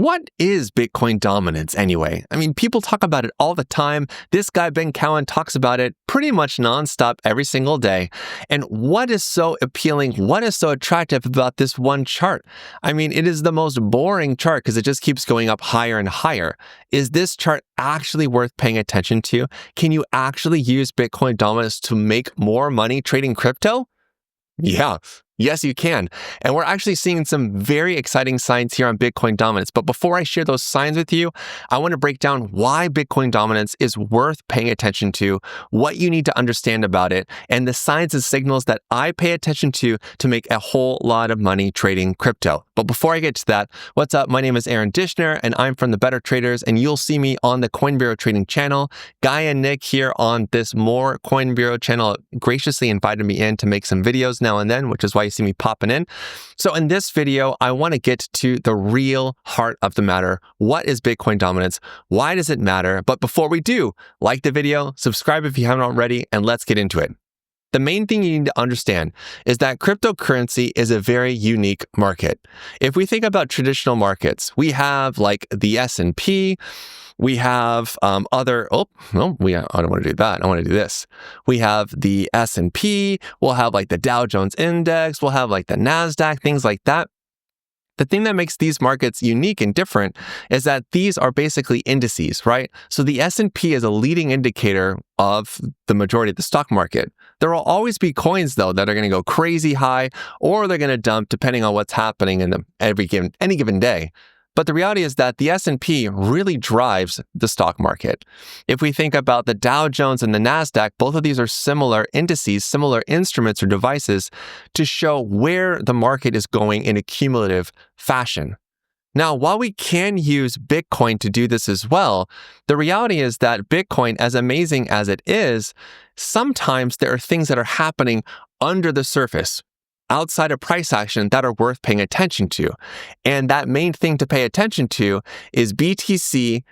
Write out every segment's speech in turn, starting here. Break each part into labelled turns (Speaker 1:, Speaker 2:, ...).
Speaker 1: What is Bitcoin dominance anyway? I mean, people talk about it all the time. This guy, Ben Cowan, talks about it pretty much nonstop every single day. And what is so appealing, what is so attractive about this one chart? I mean, it is the most boring chart because it just keeps going up higher and higher. Is this chart actually worth paying attention to? Can you actually use Bitcoin dominance to make more money trading crypto? Yeah. Yes, you can. And we're actually seeing some very exciting signs here on Bitcoin dominance. But before I share those signs with you, I want to break down why Bitcoin dominance is worth paying attention to, what you need to understand about it, and the signs and signals that I pay attention to make a whole lot of money trading crypto. But before I get to that, what's up? My name is Aaron Dishner, and I'm from The Better Traders, and you'll see me on the Coin Bureau Trading channel. Guy and Nick here on this More Coin Bureau channel graciously invited me in to make some videos now and then, which is why you see me popping in. So in this video, I want to get to the real heart of the matter. What is Bitcoin dominance? Why does it matter? But before we do, like the video, subscribe if you haven't already, and let's get into it. The main thing you need to understand is that cryptocurrency is a very unique market. If we think about traditional markets, we have like the S&P, we have I don't want to do that. I want to do this. We have the S&P, we'll have like the Dow Jones Index, we'll have like the NASDAQ, things like that. The thing that makes these markets unique and different is that these are basically indices, right? So the S&P is a leading indicator of the majority of the stock market. There will always be coins, though, that are going to go crazy high, or they're going to dump depending on what's happening in any given day. But the reality is that the S&P really drives the stock market. If we think about the Dow Jones and the NASDAQ, both of these are similar indices, similar instruments or devices to show where the market is going in a cumulative fashion. Now, while we can use Bitcoin to do this as well, the reality is that Bitcoin, as amazing as it is, sometimes there are things that are happening under the surface, outside of price action, that are worth paying attention to. And that main thing to pay attention to is BTC.D,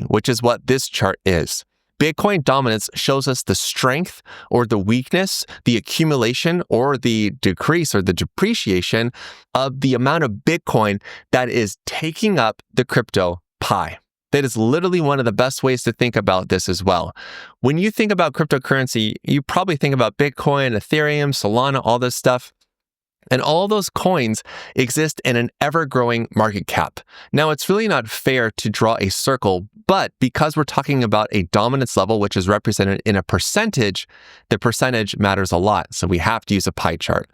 Speaker 1: which is what this chart is. Bitcoin dominance shows us the strength or the weakness, the accumulation or the decrease or the depreciation of the amount of Bitcoin that is taking up the crypto pie. That is literally one of the best ways to think about this as well. When you think about cryptocurrency, you probably think about Bitcoin, Ethereum, Solana, all this stuff. And all those coins exist in an ever-growing market cap. Now, it's really not fair to draw a circle, but because we're talking about a dominance level, which is represented in a percentage, the percentage matters a lot. So we have to use a pie chart.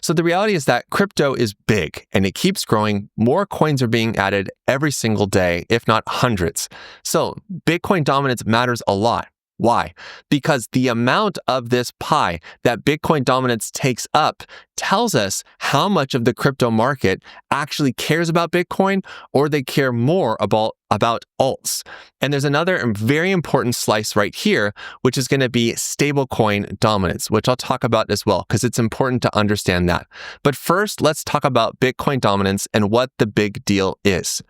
Speaker 1: So the reality is that crypto is big and it keeps growing. More coins are being added every single day, if not hundreds. So Bitcoin dominance matters a lot. Why? Because the amount of this pie that Bitcoin dominance takes up tells us how much of the crypto market actually cares about Bitcoin, or they care more about alts. And there's another very important slice right here, which is going to be stablecoin dominance, which I'll talk about as well, because it's important to understand that. But first, let's talk about Bitcoin dominance and what the big deal is.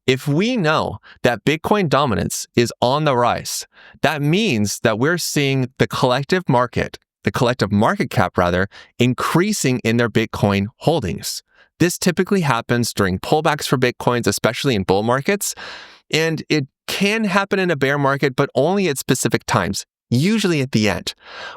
Speaker 1: If we know that Bitcoin dominance is on the rise, that means that we're seeing the collective market cap rather, increasing in their Bitcoin holdings. This typically happens during pullbacks for Bitcoins, especially in bull markets. And it can happen in a bear market, but only at specific times, usually at the end.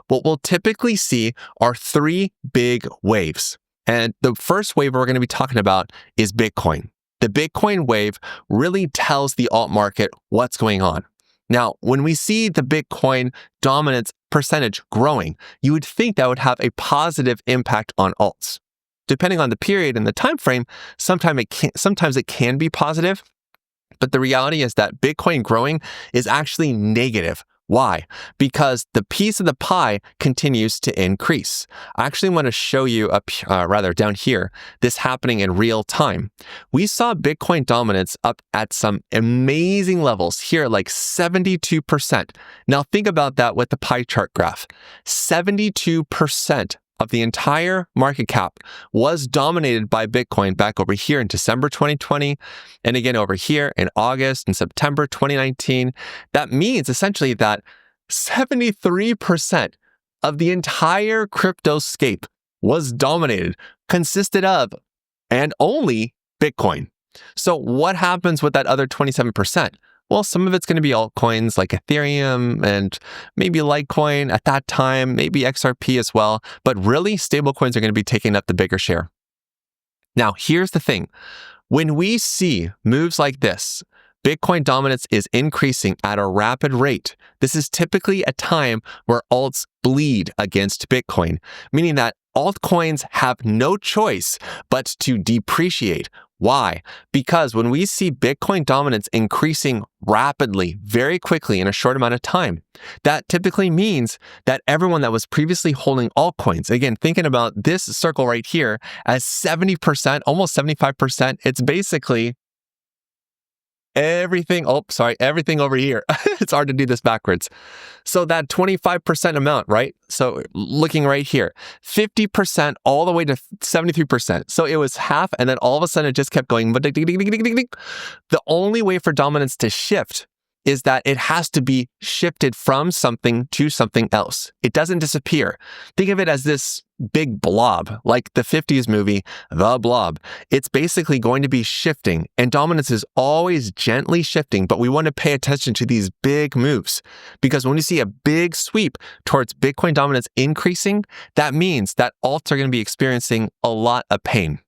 Speaker 1: What we'll typically see are three big waves. And the first wave we're going to be talking about is Bitcoin. The Bitcoin wave really tells the alt market what's going on. Now, when we see the Bitcoin dominance percentage growing, you would think that would have a positive impact on alts. Depending on the period and the time frame, sometimes it can be positive, but the reality is that Bitcoin growing is actually negative. Why? Because the piece of the pie continues to increase. I actually want to show you down here, this happening in real time. We saw Bitcoin dominance up at some amazing levels here, like 72%. Now think about that with the pie chart graph. 72% of the entire market cap was dominated by Bitcoin back over here in December 2020, and again over here in August and September 2019. That means essentially that 73% of the entire cryptoscape was consisted of, and only Bitcoin. So what happens with that other 27%? Well, some of it's going to be altcoins like Ethereum and maybe Litecoin at that time, maybe XRP as well. But really, stablecoins are going to be taking up the bigger share. Now, here's the thing. When we see moves like this, Bitcoin dominance is increasing at a rapid rate. This is typically a time where alts bleed against Bitcoin, meaning that altcoins have no choice but to depreciate. Why? Because when we see Bitcoin dominance increasing rapidly, very quickly in a short amount of time, that typically means that everyone that was previously holding altcoins, again, thinking about this circle right here as 70%, almost 75%, it's basically everything over here. It's hard to do this backwards. So that 25% amount, right? So looking right here, 50% all the way to 73%. So it was half, and then all of a sudden it just kept going. The only way for dominance to shift is that it has to be shifted from something to something else. It doesn't disappear. Think of it as this big blob, like the 50s movie, The Blob. It's basically going to be shifting, and dominance is always gently shifting, but we want to pay attention to these big moves, because when you see a big sweep towards Bitcoin dominance increasing, that means that alts are going to be experiencing a lot of pain.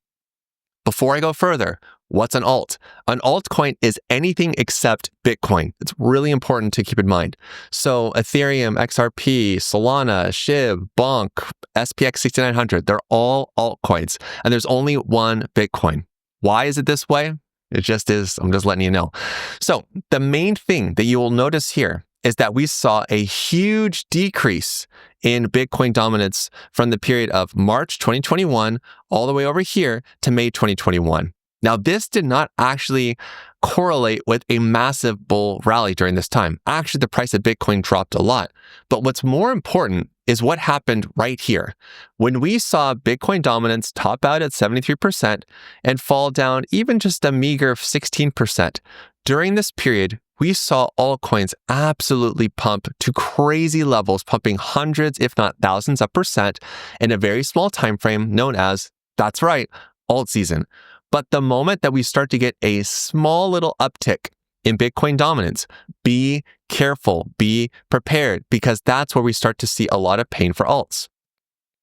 Speaker 1: Before I go further, what's an alt? An altcoin is anything except Bitcoin. It's really important to keep in mind. So Ethereum, XRP, Solana, SHIB, Bonk, SPX 6900, they're all altcoins. And there's only one Bitcoin. Why is it this way? It just is. I'm just letting you know. So the main thing that you will notice here is that we saw a huge decrease in Bitcoin dominance from the period of March 2021 all the way over here to May 2021. Now, this did not actually correlate with a massive bull rally during this time. Actually, the price of Bitcoin dropped a lot. But what's more important is what happened right here. When we saw Bitcoin dominance top out at 73% and fall down even just a meager 16%, during this period, we saw altcoins absolutely pump to crazy levels, pumping hundreds, if not thousands of percent in a very small time frame known as, that's right, alt season. But the moment that we start to get a small little uptick in Bitcoin dominance, be careful, be prepared, because that's where we start to see a lot of pain for alts.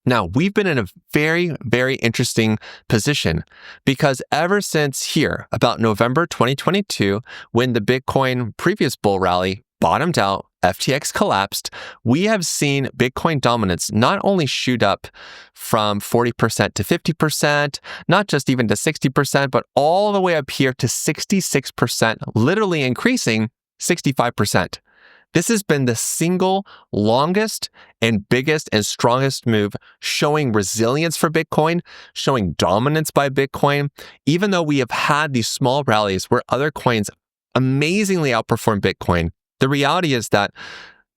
Speaker 1: Now, we've been in a very, very interesting position, because ever since here, about November 2022, when the Bitcoin previous bull rally bottomed out, FTX collapsed, we have seen Bitcoin dominance not only shoot up from 40% to 50%, not just even to 60%, but all the way up here to 66%, literally increasing 65%. This has been the single longest and biggest and strongest move, showing resilience for Bitcoin, showing dominance by Bitcoin, even though we have had these small rallies where other coins amazingly outperform Bitcoin. The reality is that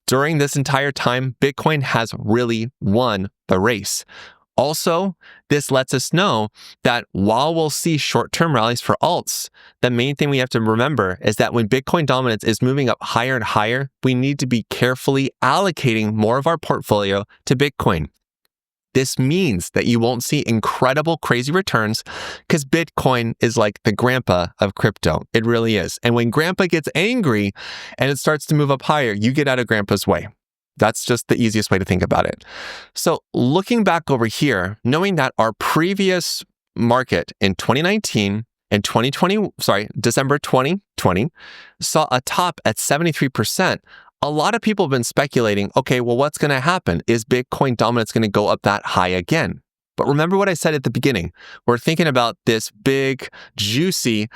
Speaker 1: during this entire time, Bitcoin has really won the race. Also, this lets us know that while we'll see short-term rallies for alts, the main thing we have to remember is that when Bitcoin dominance is moving up higher and higher, we need to be carefully allocating more of our portfolio to Bitcoin. This means that you won't see incredible, crazy returns, because Bitcoin is like the grandpa of crypto. It really is. And when grandpa gets angry and it starts to move up higher, you get out of grandpa's way. That's just the easiest way to think about it. So looking back over here, knowing that our previous market in 2019 and December 2020 saw a top at 73%, a lot of people have been speculating, okay, well, what's going to happen? Is Bitcoin dominance going to go up that high again? But remember what I said at the beginning. We're thinking about this big, juicy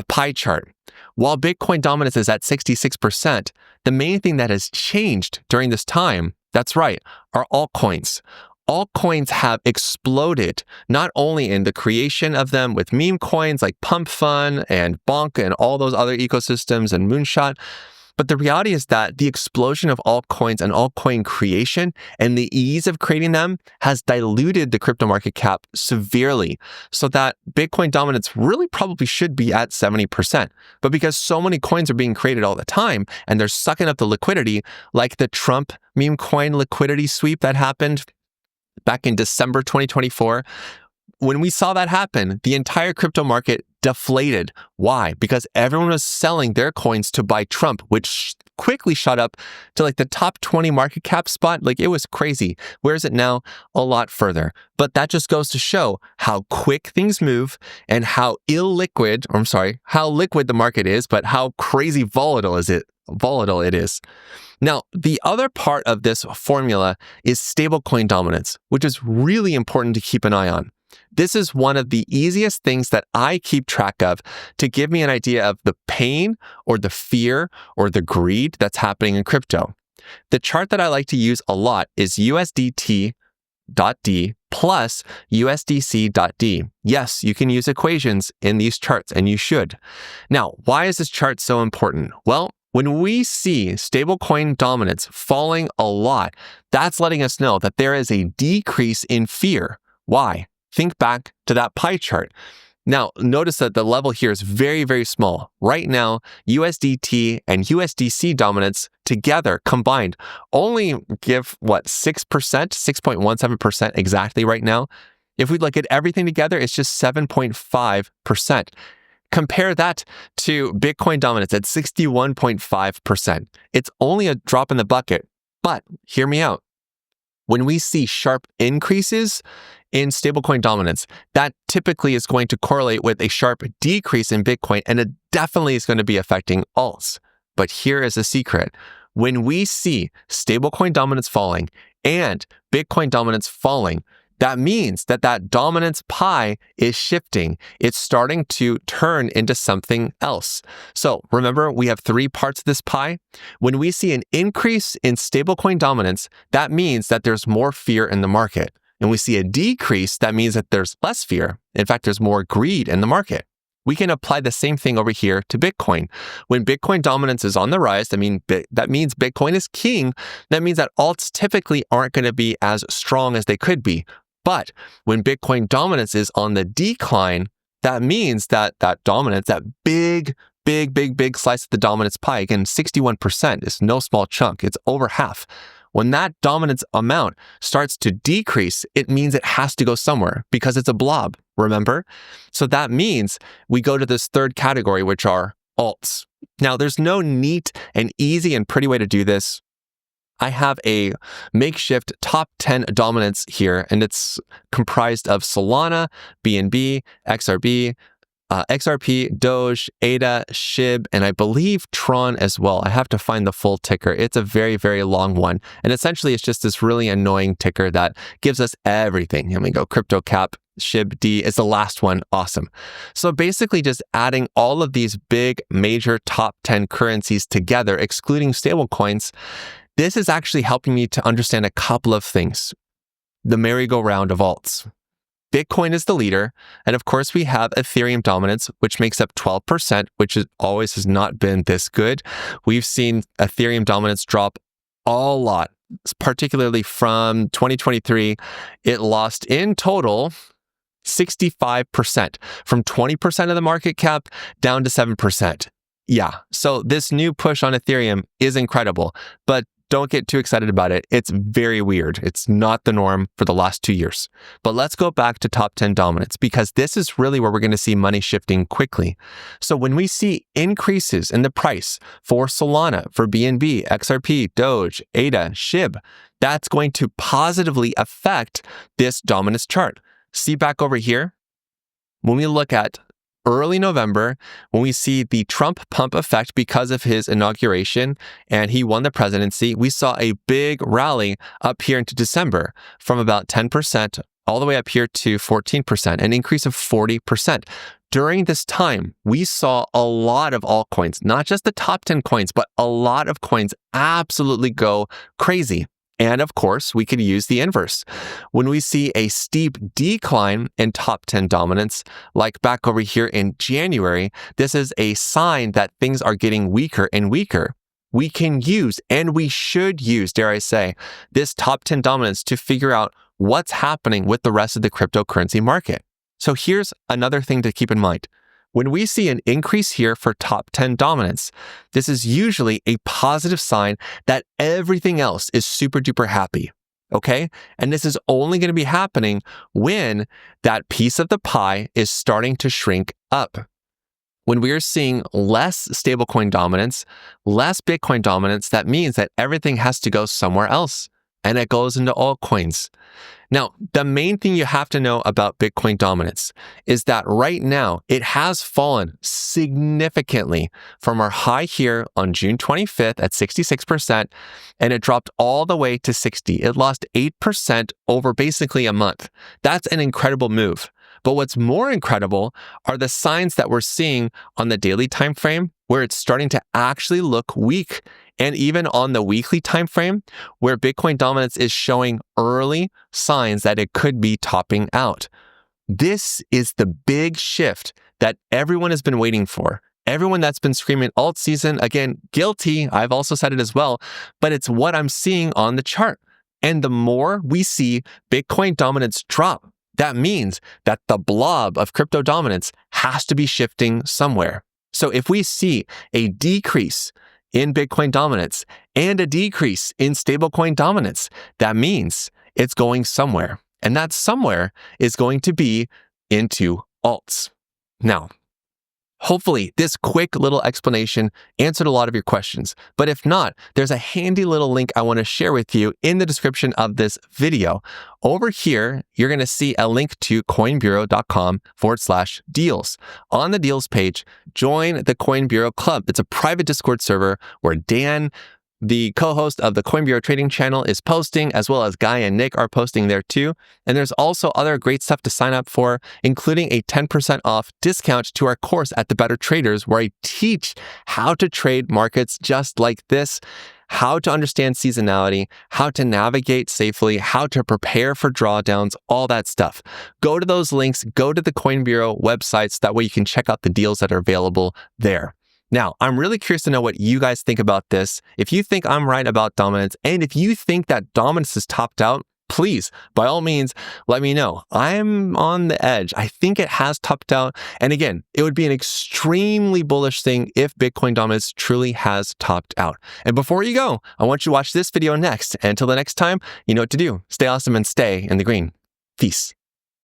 Speaker 1: pie chart. While Bitcoin dominance is at 66%, the main thing that has changed during this time, that's right, are altcoins. Altcoins have exploded, not only in the creation of them with meme coins like Pump Fun and Bonk and all those other ecosystems and Moonshot, but the reality is that the explosion of altcoins and altcoin creation and the ease of creating them has diluted the crypto market cap severely, so that Bitcoin dominance really probably should be at 70%. But because so many coins are being created all the time and they're sucking up the liquidity, like the Trump meme coin liquidity sweep that happened back in December 2024, when we saw that happen, the entire crypto market deflated. Why? Because everyone was selling their coins to buy Trump, which quickly shot up to like the top 20 market cap spot. Like it was crazy. Where is it now? A lot further. But that just goes to show how quick things move and how how liquid the market is, but how crazy volatile it is. Now, the other part of this formula is stablecoin dominance, which is really important to keep an eye on. This is one of the easiest things that I keep track of to give me an idea of the pain or the fear or the greed that's happening in crypto. The chart that I like to use a lot is USDT.D plus USDC.D. Yes, you can use equations in these charts, and you should. Now, why is this chart so important? Well, when we see stablecoin dominance falling a lot, that's letting us know that there is a decrease in fear. Why? Think back to that pie chart. Now, notice that the level here is very, very small. Right now, USDT and USDC dominance together combined only give, 6%, 6.17% exactly right now. If we look at everything together, it's just 7.5%. Compare that to Bitcoin dominance at 61.5%. It's only a drop in the bucket, but hear me out. When we see sharp increases in stablecoin dominance, that typically is going to correlate with a sharp decrease in Bitcoin, and it definitely is going to be affecting alts. But here is the secret. When we see stablecoin dominance falling and Bitcoin dominance falling, that means that dominance pie is shifting. It's starting to turn into something else. So remember, we have 3 parts of this pie. When we see an increase in stablecoin dominance, that means that there's more fear in the market. And we see a decrease, that means that there's less fear. In fact, there's more greed in the market. We can apply the same thing over here to Bitcoin. When Bitcoin dominance is on the rise, that means Bitcoin is king. That means that alts typically aren't going to be as strong as they could be. But when Bitcoin dominance is on the decline, that means that dominance, that big slice of the dominance pie, again, 61% is no small chunk. It's over half. When that dominance amount starts to decrease, it means it has to go somewhere because it's a blob, remember? So that means we go to this third category, which are alts. Now, there's no neat and easy and pretty way to do this. I have a makeshift top 10 dominance here, and it's comprised of Solana, BNB, XRP, Doge, ADA, SHIB, and I believe Tron as well. I have to find the full ticker. It's a very, very long one. And essentially, it's just this really annoying ticker that gives us everything. Here we go. CryptoCap, SHIB-D is the last one. Awesome. So basically just adding all of these big, major top 10 currencies together, excluding stablecoins, this is actually helping me to understand a couple of things. The merry-go-round of alts. Bitcoin is the leader, and of course we have Ethereum dominance, which makes up 12%, which always has not been this good. We've seen Ethereum dominance drop a lot, particularly from 2023. It lost in total 65%, from 20% of the market cap down to 7%. Yeah, so this new push on Ethereum is incredible, but don't get too excited about it. It's very weird. It's not the norm for the last 2 years. But let's go back to top 10 dominance, because this is really where we're going to see money shifting quickly. So when we see increases in the price for Solana, for BNB, XRP, Doge, ADA, SHIB, that's going to positively affect this dominance chart. See back over here, when we look at early November, when we see the Trump pump effect because of his inauguration and he won the presidency, we saw a big rally up here into December from about 10% all the way up here to 14%, an increase of 40%. During this time, we saw a lot of altcoins, not just the top 10 coins, but a lot of coins absolutely go crazy. And of course, we could use the inverse. When we see a steep decline in top 10 dominance, like back over here in January, this is a sign that things are getting weaker and weaker. We can use, and we should use, dare I say, this top 10 dominance to figure out what's happening with the rest of the cryptocurrency market. So here's another thing to keep in mind. When we see an increase here for top 10 dominance, this is usually a positive sign that everything else is super duper happy, okay? And this is only going to be happening when that piece of the pie is starting to shrink up. When we're seeing less stablecoin dominance, less Bitcoin dominance, that means that everything has to go somewhere else, and it goes into altcoins. Now, the main thing you have to know about Bitcoin dominance is that right now it has fallen significantly from our high here on June 25th at 66%, and it dropped all the way to 60. It lost 8% over basically a month. That's an incredible move. But what's more incredible are the signs that we're seeing on the daily time frame where it's starting to actually look weak. And even on the weekly time frame where Bitcoin dominance is showing early signs that it could be topping out. This is the big shift that everyone has been waiting for. Everyone that's been screaming alt season, again, guilty, I've also said it as well, but it's what I'm seeing on the chart. And the more we see Bitcoin dominance drop, that means that the blob of crypto dominance has to be shifting somewhere. So if we see a decrease in Bitcoin dominance and a decrease in stablecoin dominance, that means it's going somewhere. And that somewhere is going to be into alts. Now, hopefully, this quick little explanation answered a lot of your questions. But if not, there's a handy little link I want to share with you in the description of this video. Over here, you're going to see a link to coinbureau.com/deals. On the deals page, join the Coin Bureau Club. It's a private Discord server where Dan, the co-host of the Coin Bureau Trading Channel, is posting, as well as Guy and Nick are posting there too. And there's also other great stuff to sign up for, including a 10% off discount to our course at The Better Traders, where I teach how to trade markets just like this, how to understand seasonality, how to navigate safely, how to prepare for drawdowns, all that stuff. Go to those links, go to the Coin Bureau websites. That way you can check out the deals that are available there. Now, I'm really curious to know what you guys think about this. If you think I'm right about dominance, and if you think that dominance is topped out, please, by all means, let me know. I'm on the edge. I think it has topped out. And again, it would be an extremely bullish thing if Bitcoin dominance truly has topped out. And before you go, I want you to watch this video next. And until the next time, you know what to do. Stay awesome and stay in the green. Peace.